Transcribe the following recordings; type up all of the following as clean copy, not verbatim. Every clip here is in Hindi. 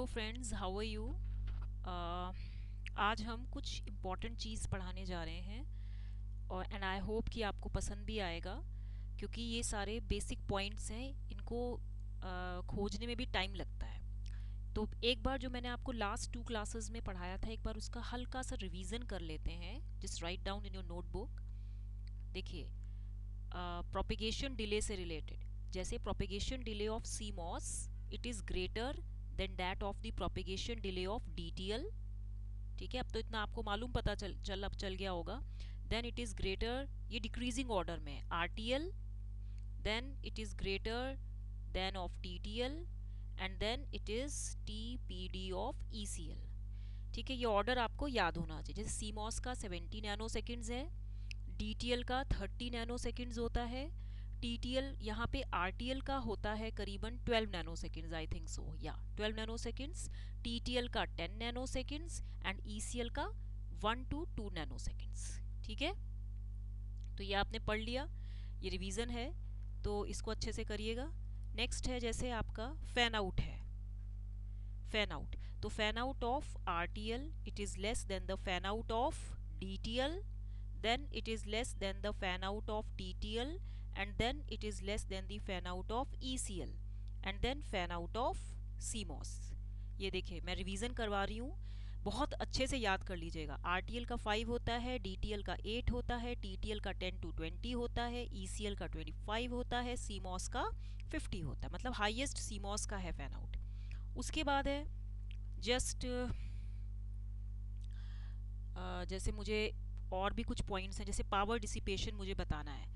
Hello friends, how are you. आज हम कुछ इम्पोर्टेंट चीज़ पढ़ाने जा रहे हैं और एंड आई होप कि आपको पसंद भी आएगा, क्योंकि ये सारे बेसिक पॉइंट्स हैं। इनको खोजने में भी टाइम लगता है। तो एक बार जो मैंने आपको लास्ट 2 क्लासेस में पढ़ाया था, एक बार उसका हल्का सा रिवीजन कर लेते हैं। Just write down in your notebook. देखिए, प्रोपिगेशन डिले से रिलेटेड, जैसे propagation delay of CMOS it is greater then that of the propagation delay of DTL. ठीक है, अब तो इतना आपको मालूम पता चल गया होगा। देन इट इज़ ग्रेटर, ये डिक्रीजिंग ऑर्डर में, RTL, then it is greater than of TTL, and then it is TPD of ECL. ठीक है, ये ऑर्डर आपको याद होना चाहिए। जैसे सीमॉस का 70 नैनो सेकेंड्स है, डीटीएल का 30 नैनो सेकेंड्स होता है, टीटीएल यहाँ पे आरटीएल का होता है करीबन 12 nano seconds, I think so, या 12 नैनो सेकेंड्स, टीटीएल का 10 नैनो सेकेंड्स एंड ईसीएल का 1 to 2 नैनो सेकेंड्स। ठीक है, तो ये आपने पढ़ लिया, ये रिवीजन है, तो इसको अच्छे से करिएगा। नेक्स्ट है, जैसे आपका फैन आउट है, फैन आउट, तो fan out of RTL it is less than the fan out of DTL, then it is less than the fan out of TTL, and then it is less than the fan out of ECL, and then fan out of CMOS। ये देखिए, मैं रिवीजन करवा रही हूँ, बहुत अच्छे से याद कर लीजिएगा। RTL का 5 होता है, DTL का 8 होता है, TTL का 10 to 20 होता है, ECL का 25 होता है, CMOS का 50 होता है, मतलब हाईएस्ट CMOS का है फैन आउट। उसके बाद है जस्ट जैसे मुझे और भी कुछ पॉइंट्स हैं, जैसे पावर डिसिपेशन मुझे बताना है,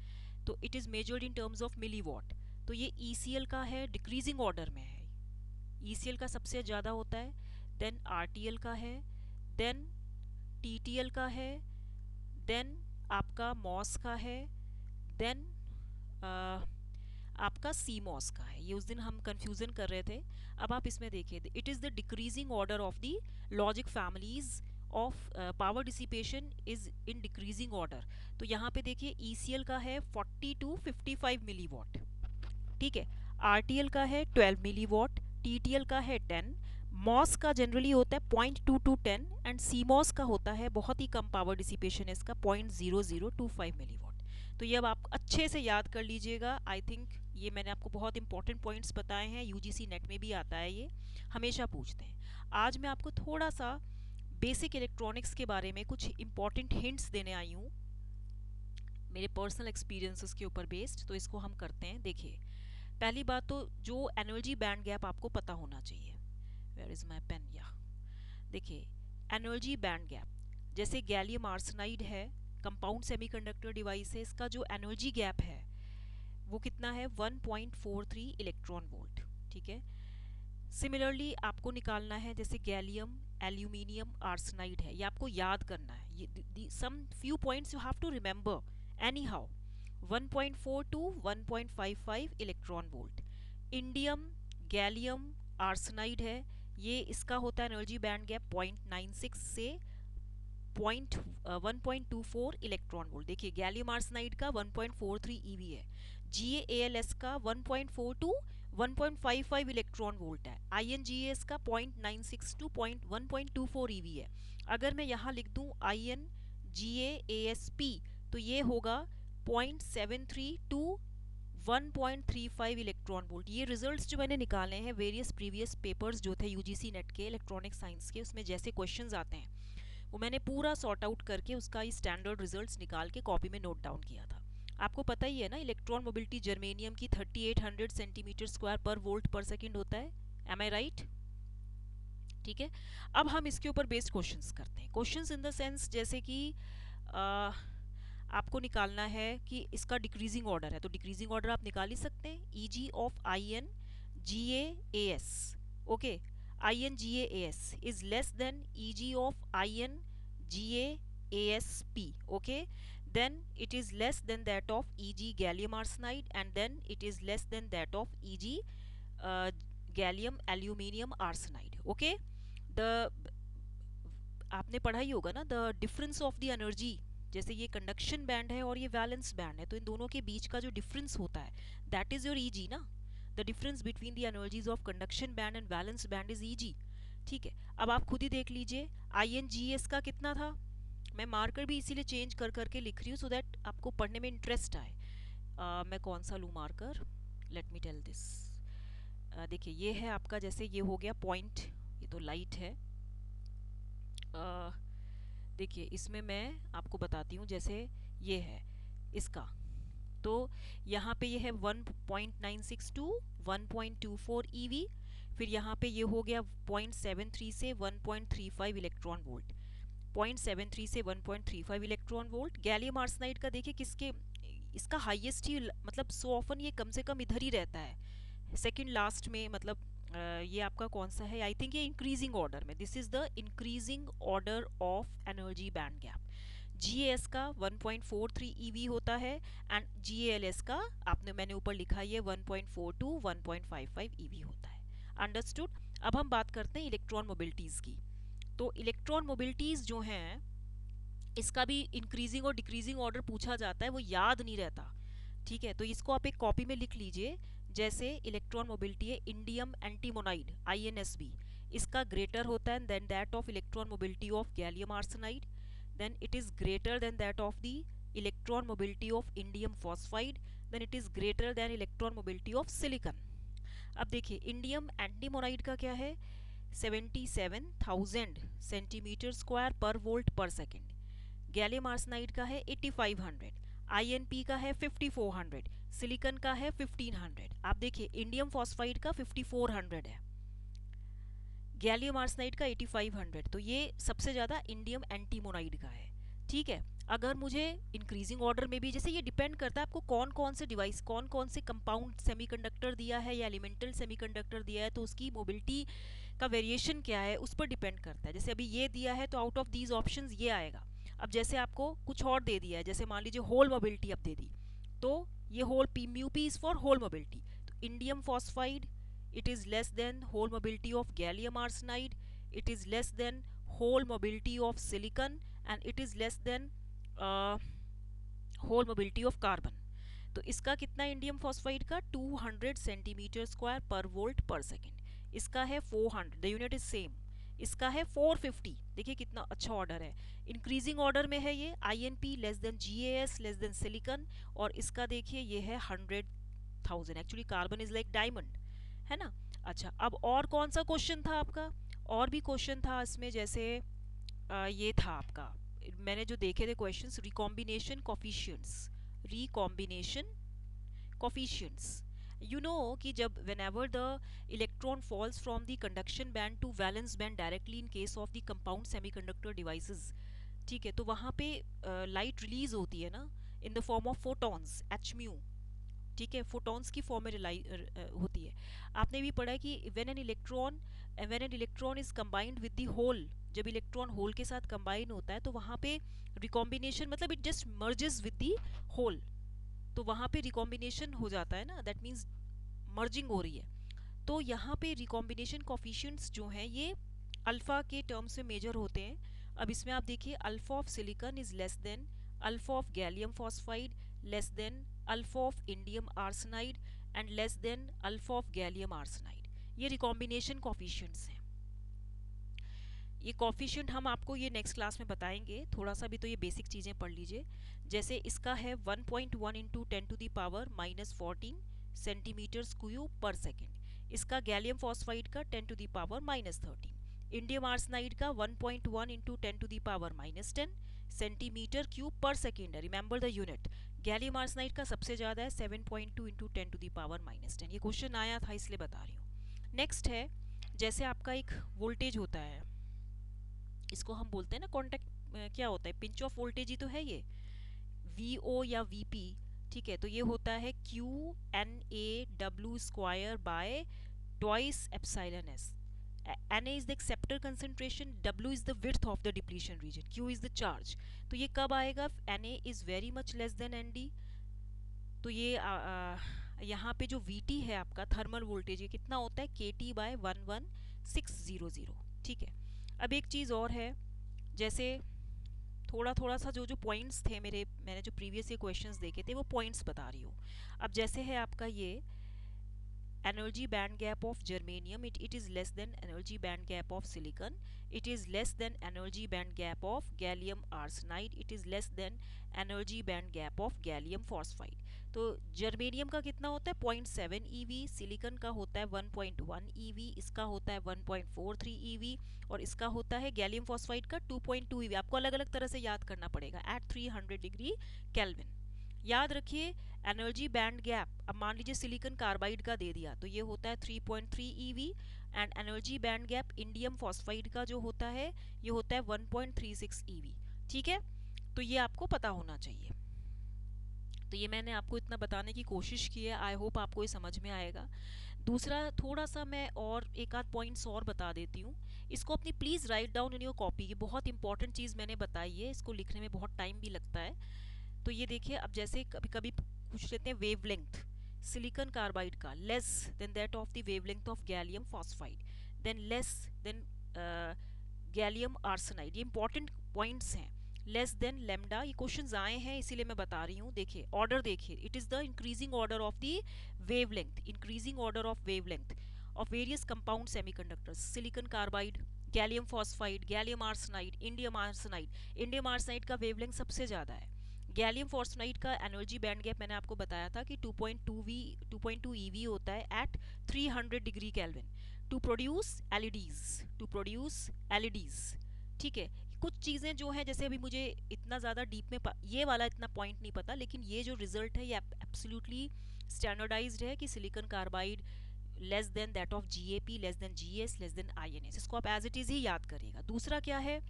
तो it is measured in terms of milliwatt. तो ये ईसीएल का है, डिक्रीजिंग ऑर्डर में है, ईसीएल का सबसे ज़्यादा होता है, देन आरटीएल का है, देन टीटीएल का है, देन आपका मॉस का है, देन आपका सीमॉस का है। ये उस दिन हम कंफ्यूजन कर रहे थे। अब आप इसमें देखिए, it is the decreasing order of the logic families of power dissipation is in decreasing order. तो यहाँ पे देखिए, ईसीएल का है 40 to 55 मिलीवॉट, ठीक है, आरटीएल का है 12 मिलीवॉट, टीटीएल का है 10, मॉस का जनरली होता है 0.2 to 10, एंड सीमॉस का होता है बहुत ही कम पावर डिसिपेशन है इसका, 0.0025 मिलीवॉट। तो ये अब आप अच्छे से याद कर लीजिएगा। आई थिंक ये मैंने आपको बहुत इंपॉर्टेंट पॉइंट्स बताए हैं, यूजीसी नेट में भी आता है, ये हमेशा पूछते हैं। आज मैं आपको थोड़ा सा बेसिक इलेक्ट्रॉनिक्स के बारे में कुछ इंपॉर्टेंट हिंट्स देने आई हूँ, मेरे पर्सनल एक्सपीरियंसेस के ऊपर बेस्ड। तो इसको हम करते हैं। देखिए, पहली बात तो जो एनर्जी बैंड गैप आपको पता होना चाहिए। वेयर इज माय पेन, या देखिए, एनर्जी बैंड गैप, जैसे गैलियम आर्सेनाइड है, कंपाउंड सेमीकंडक्टर डिवाइस है, इसका जो एनर्जी गैप है वो कितना है, 1.43 इलेक्ट्रॉन वोल्ट। ठीक है, सिमिलरली आपको निकालना है, जैसे गैलियम एल्यूमिनियम आर्सेनाइड है, ये आपको याद करना है, ये some few points you have to remember anyhow. 1.4 to 1.55 electron volt. Indium gallium arsenide है, ये इसका होता है एनर्जी बैंड गैप 0.96 से 1.24 इलेक्ट्रॉन वोल्ट। देखिए, गैलियम आर्सेनाइड का 1.43 ईवी है, GaAlS का 1.4 to 1.55 इलेक्ट्रॉन वोल्ट है, InGaS का 0.96 to 1.24 ईवी है। अगर मैं यहाँ लिख दूँ InGaAsP, तो ये होगा 0.73 to 1.35 इलेक्ट्रॉन वोल्ट। ये रिजल्ट्स जो मैंने निकाले हैं वेरियस प्रीवियस पेपर्स जो थे यूजीसी नेट के इलेक्ट्रॉनिक साइंस के, उसमें जैसे क्वेश्चंस आते हैं वो मैंने पूरा सॉर्ट आउट करके उसका ही स्टैंडर्ड रिजल्ट्स निकाल के कॉपी में नोट डाउन किया था। आपको पता ही है ना, इलेक्ट्रॉन मोबिलिटी जर्मेनियम की 3800 सेंटीमीटर स्क्वायर पर वोल्ट पर सेकेंड होता है। एम आई राइट? ठीक है, अब हम इसके ऊपर बेस्ड क्वेश्चंस करते हैं। क्वेश्चंस इन द सेंस, जैसे कि आपको निकालना है कि इसका डिक्रीजिंग ऑर्डर है, तो डिक्रीजिंग ऑर्डर आप निकाल ही सकते हैं, easy of InGaAs, okay, InGaAs is less than EG of InGaAsP, okay, then it is less than that of EG gallium arsenide, and then it is less than that of EG uh, gallium aluminium arsenide, okay। the आपने पढ़ा ही होगा ना, the difference of the energy, जैसे ये कंडक्शन बैंड है और ये वैलेंस बैंड है, तो इन दोनों के बीच का जो डिफरेंस होता है दैट इज योर ईजी ना। The difference between the energies of conduction band and valence band is easy. ठीक है, अब आप खुद ही देख लीजिए INGS का कितना था। मैं मार्कर भी इसीलिए चेंज कर करके लिख रही हूँ सो दैट आपको पढ़ने में इंटरेस्ट आए। मैं कौन सा लूँ marker, let me tell this. देखिए ये है आपका, जैसे ये हो गया पॉइंट, ये तो लाइट है। देखिए इसमें मैं आपको बताती हूँ, जैसे ये है इसका, तो यहाँ पे ये है 1.962 1.24 EV, फिर यहाँ पे ये हो गया 0.73 से 1.35 इलेक्ट्रॉन वोल्ट, 0.73 से 1.35 इलेक्ट्रॉन वोल्ट। गैलियम आर्सेनाइड का देखिए किसके, इसका हाईएस्ट ही, मतलब सो ऑफन ये कम से कम इधर ही रहता है, सेकंड लास्ट में, मतलब ये आपका कौन सा है, आई थिंक ये इंक्रीजिंग ऑर्डर में, this is the increasing order of energy band gap. GAS का 1.43 EV होता है एंड GALS का मैंने ऊपर लिखा है 1.42 1.55 EV होता है। अंडरस्टूड। अब हम बात करते हैं इलेक्ट्रॉन मोबिलिटीज की। तो इलेक्ट्रॉन मोबिलिटीज जो हैं, इसका भी इंक्रीजिंग और डिक्रीजिंग ऑर्डर पूछा जाता है, वो याद नहीं रहता। ठीक है, तो इसको आप एक कॉपी में लिख लीजिए। जैसे इलेक्ट्रॉन मोबिलिटी है इंडियम एंटीमोनाइड INSB, इसका ग्रेटर होता है then that of electron mobility of gallium arsenide, then it is greater than that of the electron mobility of indium phosphide, then it is greater than electron mobility of silicon। अब देखिए इंडियम एंटीमोनाइड का क्या है, 77,000 सेंटीमीटर स्क्वायर पर वोल्ट पर सेकेंड। गैलियम आर्सेनाइड का है 8500, INP का है 5400, सिलिकॉन का है 1500। आप देखिए इंडियम फॉस्फाइड का 5400 है, गैलियम आर्सेनाइड का 8500, तो ये सबसे ज़्यादा इंडियम एंटीमोनाइड का है। ठीक है, अगर मुझे इंक्रीजिंग ऑर्डर में भी, जैसे ये डिपेंड करता है आपको कौन कौन से डिवाइस, कौन कौन से कंपाउंड सेमीकंडक्टर दिया है या एलिमेंटल सेमीकंडक्टर दिया है, तो उसकी मोबिलिटी का वेरिएशन क्या है उस पर डिपेंड करता है। जैसे अभी ये दिया है तो आउट ऑफ दीज ऑप्शंस ये आएगा। अब जैसे आपको कुछ और दे दिया है, जैसे मान लीजिए होल मोबिलिटी अब दे दी, तो ये hole P mu P is for hole mobility, तो indium phosphide it is less than whole mobility of gallium arsenide, it is less than whole mobility of silicon, and it is less than uh, whole mobility of carbon। तो इसका कितना इंडियम फॉस्फाइड का 200 सेंटीमीटर स्क्वायर पर वोल्ट पर सेकेंड, इसका है 400, द यूनिट इज सेम, इसका है 450। देखिए कितना अच्छा ऑर्डर है, इंक्रीजिंग ऑर्डर में है ये, INP less than GAS less than silicon, और इसका देखिए ये है 100,000, actually carbon is like diamond, है ना। अच्छा, अब और कौन सा क्वेश्चन था आपका, और भी क्वेश्चन था इसमें, जैसे ये था आपका, मैंने जो देखे थे questions, recombination coefficients, recombination coefficients. You know कि जब whenever the electron falls from the conduction band to valence band directly in case of the compound semiconductor devices, ठीक है, तो वहाँ पे लाइट रिलीज होती है ना in the form of photons, h mu. ठीक है, फोटॉन्स की फॉर्म में होती है। आपने भी पढ़ा है कि when an electron is combined with the hole, जब इलेक्ट्रॉन होल के साथ कंबाइन होता है तो वहाँ पे रिकॉम्बिनेशन, मतलब it just merges with the hole, तो वहाँ पे रिकॉम्बिनेशन हो जाता है ना, दैट मीन्स मर्जिंग हो रही है। तो यहाँ पे रिकॉम्बिनेशन कोफिशिएंट्स जो हैं ये अल्फा के टर्म्स में मेजर होते हैं। अब इसमें आप देखिए alpha of silicon is less than alpha of gallium phosphide, less than alpha of indium arsenide, and less than alpha of gallium arsenide. ये रिकॉम्बिनेशन कोफिशिएंट्स हैं। ये कोफिशिएंट हम आपको ये नेक्स्ट क्लास में बताएंगे, थोड़ा सा भी तो ये बेसिक चीज़ें पढ़ लीजिए। जैसे इसका है 1.1 इंटू 10⁻⁻14 सेंटीमीटर क्यूब पर सेकेंड, इसका गैलियम फॉस्फाइड का 10⁻⁻13, इंडियम आर्सेनाइड का 1.1 इंटू 10⁻⁻10 सेंटीमीटर क्यूब पर सेकेंड है, remember the unit. Gallium arsenide का सबसे ज़्यादा है 7.2 इंटू 10⁻⁻10, ये क्वेश्चन आया था इसलिए बता रही हूँ। नेक्स्ट है, जैसे आपका एक वोल्टेज होता है, इसको हम बोलते हैं ना कॉन्टेक्ट, क्या होता है, पिंच ऑफ वोल्टेज ही तो है ये, VO या VP। ठीक है, तो ये होता है QNA W square by twice epsilon S। Na is the acceptor concentration, W is the width of the depletion region, Q is the charge। तो ये कब आएगा, Na is very much less than Nd। तो ये यहाँ पे जो VT है आपका थर्मल वोल्टेज, ये कितना होता है, KT/11600। ठीक है, अब एक चीज़ और है, जैसे थोड़ा थोड़ा सा जो जो पॉइंट्स थे मैंने जो प्रीवियस ये क्वेश्चंस देखे थे वो पॉइंट्स बता रही हूँ। अब जैसे है आपका ये energy band gap of germanium, it is less than energy band gap of silicon, it is less than energy band gap of gallium arsenide, it is less than energy band gap of gallium phosphide. तो जर्मेनियम का कितना होता है 0.7 EV, सिलिकॉन का होता है 1.1 EV, इसका होता है 1.43 EV, और इसका होता है गैलियम फॉस्फाइड का 2.2 EV. आपको अलग अलग तरह से याद करना पड़ेगा एट 300 डिग्री केल्विन. याद रखिए एनर्जी बैंड गैप, अब मान लीजिए सिलिकॉन कार्बाइड का दे दिया तो ये होता है 3.3 EV, and energy band gap indium phosphide का जो होता है ये होता है 1.36 EV. ठीक है, तो ये आपको पता होना चाहिए. तो ये मैंने आपको इतना बताने की कोशिश की है, आई होप आपको ये समझ में आएगा. दूसरा थोड़ा सा मैं और एक आध पॉइंट्स और बता देती हूँ, इसको अपनी please write down in your copy. ये बहुत इंपॉर्टेंट चीज़ मैंने बताई है, इसको लिखने में बहुत टाइम भी लगता है. तो ये देखिए, अब जैसे कभी कभी पूछ लेते हैं वेव लेंथ सिलिकॉन कार्बाइड का less than that of the wave length of gallium phosphide, than less than gallium arsenide. ये इंपॉर्टेंट पॉइंट्स हैं. लेस देन लेमडा, ये क्वेश्चंस आए हैं इसीलिए मैं बता रही हूँ. देखिए ऑर्डर देखिए, it is the increasing order of the wave length, increasing order of wave length of various compound semiconductors, silicon carbide, gallium phosphide, gallium arsenide, indium arsenide. Indium arsenide का वेवलेंथ सबसे ज़्यादा है. गैलियम फॉस्फाइड का एनर्जी बैंड गैप मैंने आपको बताया था कि 2.2 EV होता है at 300 degree kelvin to produce LEDs. ठीक है, कुछ चीज़ें जो हैं, जैसे अभी मुझे इतना ज़्यादा डीप में ये वाला इतना पॉइंट नहीं पता, लेकिन ये जो रिजल्ट है ये एब्सोल्युटली स्टैंडर्डाइज्ड है कि silicon carbide less than that of GAP, less than GS, less than INS. इसको आप एज इट इज़ ही याद करिएगा. दूसरा क्या है,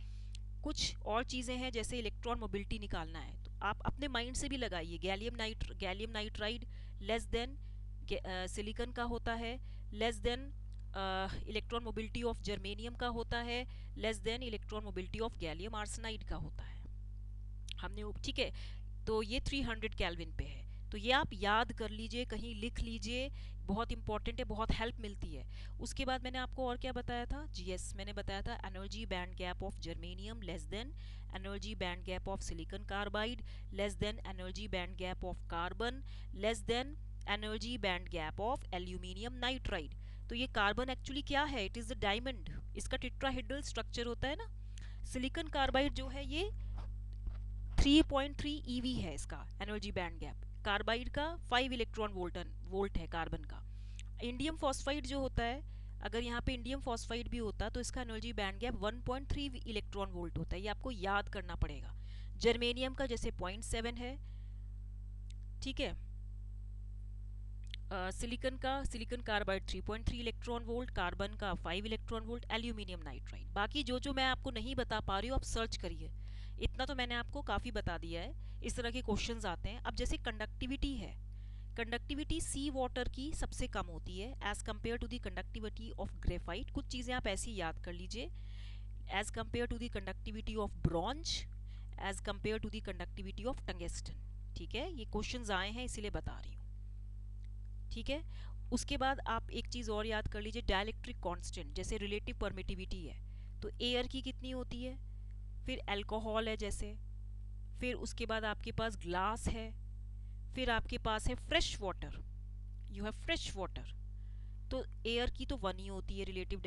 कुछ और चीज़ें हैं जैसे इलेक्ट्रॉन मोबिलिटी निकालना है तो आप अपने माइंड से भी लगाइए. Gallium nitride less than silicon का होता है, less than electron mobility of germanium का होता है, less than electron mobility of gallium arsenide का होता है. हमने ठीक है, तो ये 300 केल्विन पे है. तो ये आप याद कर लीजिए, कहीं लिख लीजिए, बहुत इंपॉर्टेंट है, बहुत हेल्प मिलती है. उसके बाद मैंने आपको और क्या बताया था, GS मैंने बताया था energy band gap of germanium less than energy band gap of silicon carbide, less than energy band gap of carbon, less than energy band gap of aluminium nitride. तो ये कार्बन एक्चुअली क्या है, इट इज़ द डायमंड, इसका टेट्राहेड्रल स्ट्रक्चर होता है ना. सिलिकॉन कार्बाइड जो है ये 3.3 EV है इसका एनर्जी बैंड गैप, कार्बाइड का 5 इलेक्ट्रॉन वोल्ट है कार्बन का. इंडियम फॉस्फाइड जो होता है, अगर यहाँ पे इंडियम फॉस्फाइड भी होता तो इसका energy band gap 1.3 electron volt होता है. ये आपको याद करना पड़ेगा. जर्मेनियम का जैसे 0.7 है. ठीक है, silicon carbide 3.3 electron volt, carbon का 5 इलेक्ट्रॉन वोल्ट, एल्यूमिनियम नाइट्राइड. बाकी जो मैं आपको नहीं बता पा रही हूँ आप सर्च करिए. इतना तो मैंने आपको काफ़ी बता दिया है. इस तरह के क्वेश्चंस आते हैं. अब जैसे कंडक्टिविटी है, कंडक्टिविटी सी वाटर की सबसे कम होती है as compare to the conductivity of graphite. कुछ चीज़ें आप ऐसी याद कर लीजिए, as compare to the conductivity of bronze, as compare to the conductivity of tungsten. ठीक है, ये क्वेश्चंस आए हैं इसीलिए बता रही हूँ. ठीक है, उसके बाद आप एक चीज़ और याद कर लीजिए, डाइलेक्ट्रिक कांस्टेंट. जैसे रिलेटिव परमिटिविटी है तो एयर की कितनी होती है, फिर अल्कोहल है जैसे, फिर उसके बाद आपके पास ग्लास है, फिर आपके पास है fresh water, you have fresh water. तो एयर की तो 1 ही होती है रिलेटिव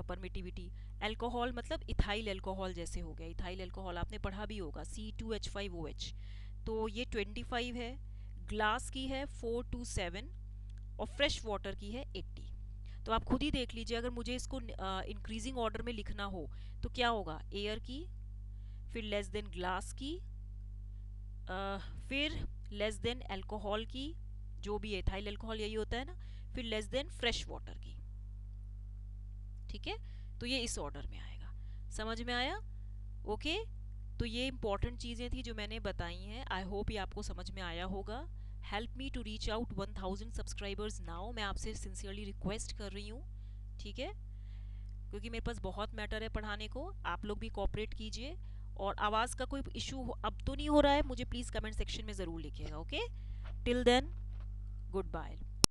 परमिटिविटी. अल्कोहल मतलब इथाइल अल्कोहल जैसे हो गया, इथाइल अल्कोहल आपने पढ़ा भी होगा C2H5OH, तो ये 25 है. ग्लास की है 4 to 7 और फ्रेश वाटर की है 80. तो आप खुद ही देख लीजिए, अगर मुझे इसको इंक्रीजिंग ऑर्डर में लिखना हो तो क्या होगा, एयर की, फिर लेस देन ग्लास की, फिर लेस देन अल्कोहल की, जो भी एथाइल अल्कोहल यही होता है ना, फिर लेस देन फ्रेश वाटर की. ठीक है, तो ये इस ऑर्डर में आएगा. समझ में आया? ओके, तो ये इंपॉर्टेंट चीज़ें थी जो मैंने बताई हैं. आई होप ये आपको समझ में आया होगा. Help me to reach out 1000 subscribers now. मैं आपसे सिंसियरली रिक्वेस्ट कर रही हूँ. ठीक है, क्योंकि मेरे पास बहुत मैटर है पढ़ाने को. आप लोग भी कोऑपरेट कीजिए. और आवाज़ का कोई इशू अब तो नहीं हो रहा है, मुझे प्लीज़ कमेंट सेक्शन में ज़रूर लिखिएगा. Okay, till then, good bye.